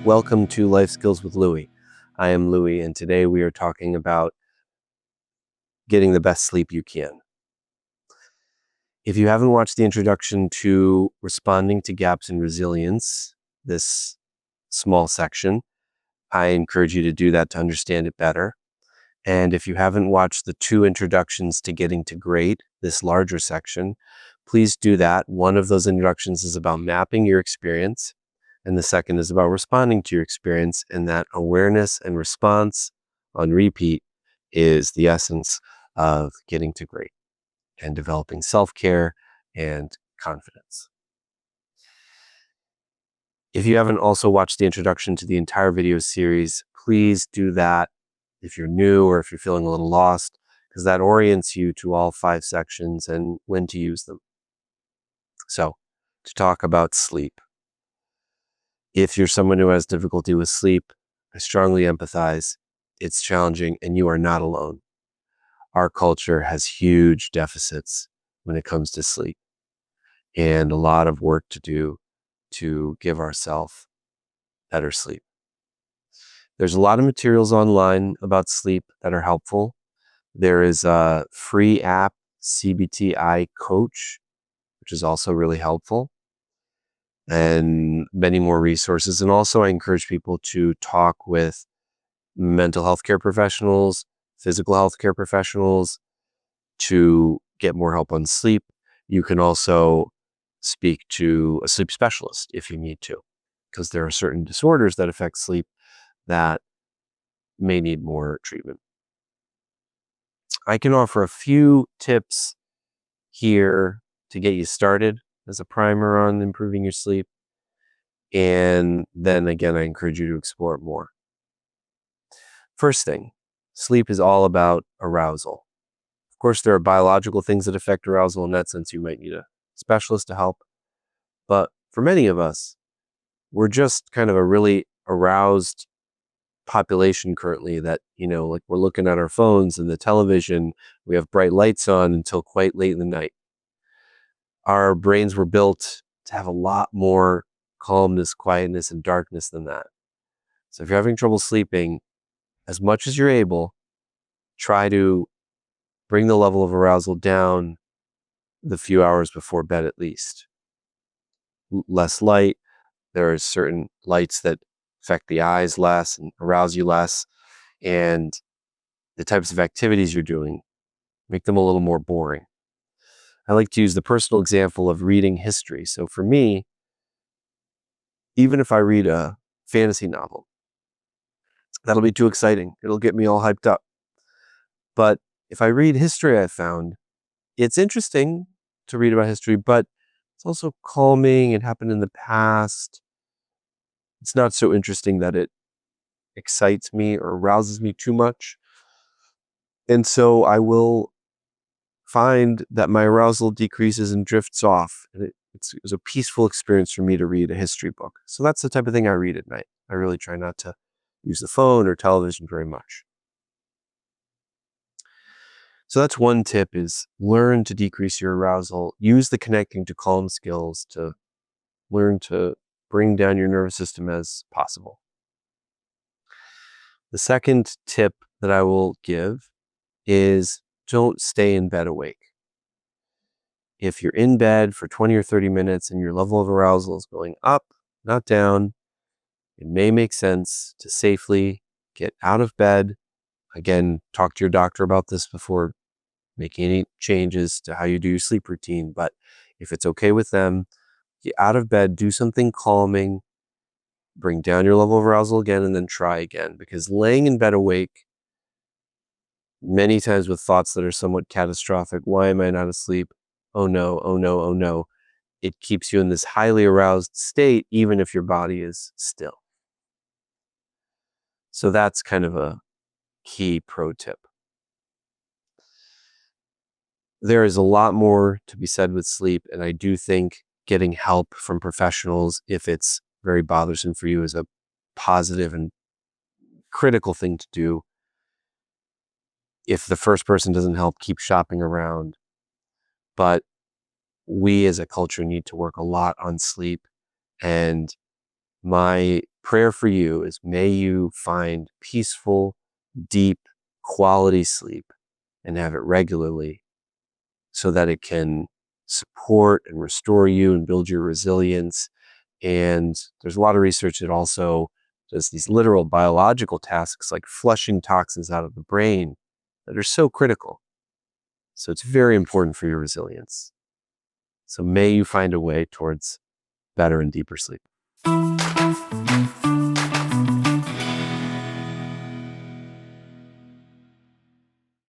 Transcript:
Welcome to Life Skills with Louie. I am Louie, and today we are talking about getting the best sleep you can. If you haven't watched the introduction to Responding to Gaps in Resilience, this small section, I encourage you to do that to understand it better. And if you haven't watched the 2 introductions to Getting to Great, this larger section, please do that. One of those introductions is about mapping your experience, and the second is about responding to your experience, and that awareness and response on repeat is the essence of getting to great and developing self-care and confidence. If you haven't also watched the introduction to the entire video series, please do that if you're new or if you're feeling a little lost, because that orients you to all 5 sections and when to use them. So, to talk about sleep. If you're someone who has difficulty with sleep, I strongly empathize. It's challenging, and you are not alone. Our culture has huge deficits when it comes to sleep, and a lot of work to do to give ourselves better sleep. There's a lot of materials online about sleep that are helpful. There is a free app, CBTI Coach, which is also really helpful, and many more resources. And also, I encourage people to talk with mental health care professionals, physical health care professionals to get more help on sleep. You can also speak to a sleep specialist if you need to, because there are certain disorders that affect sleep that may need more treatment. I can offer a few tips here to get you started as a primer on improving your sleep. And then again, I encourage you to explore it more. First thing, sleep is all about arousal. Of course, there are biological things that affect arousal. In that sense, you might need a specialist to help. But for many of us, we're just kind of a really aroused population currently that, like we're looking at our phones and the television, we have bright lights on until quite late in the night. Our brains were built to have a lot more calmness, quietness, and darkness than that. So if you're having trouble sleeping, as much as you're able, try to bring the level of arousal down the few hours before bed at least. Less light. There are certain lights that affect the eyes less and arouse you less. And the types of activities you're doing, make them a little more boring. I like to use the personal example of reading history. So for me, even if I read a fantasy novel, that'll be too exciting. It'll get me all hyped up. But if I read history, I've found it's interesting to read about history, but it's also calming. It happened in the past. It's not so interesting that it excites me or arouses me too much. And so I will find that my arousal decreases and drifts off. And it was a peaceful experience for me to read a history book. So that's the type of thing I read at night. I really try not to use the phone or television very much. So that's one tip, is learn to decrease your arousal. Use the connecting to calm skills to learn to bring down your nervous system as possible. The second tip that I will give is don't stay in bed awake. If you're in bed for 20 or 30 minutes and your level of arousal is going up, not down, it may make sense to safely get out of bed. Again, talk to your doctor about this before making any changes to how you do your sleep routine. But if it's okay with them, get out of bed, do something calming, bring down your level of arousal again, and then try again. Because laying in bed awake, many times with thoughts that are somewhat catastrophic, why am I not asleep? Oh no, oh no, oh no. It keeps you in this highly aroused state, even if your body is still. So that's kind of a key pro tip. There is a lot more to be said with sleep, and I do think getting help from professionals, if it's very bothersome for you, is a positive and critical thing to do. If the first person doesn't help, keep shopping around. But we as a culture need to work a lot on sleep, and My prayer for you is may you find peaceful, deep, quality sleep and have it regularly so that it can support and restore you and build your resilience. And there's a lot of research that also does these literal biological tasks like flushing toxins out of the brain that are so critical. So it's very important for your resilience. So may you find a way towards better and deeper sleep.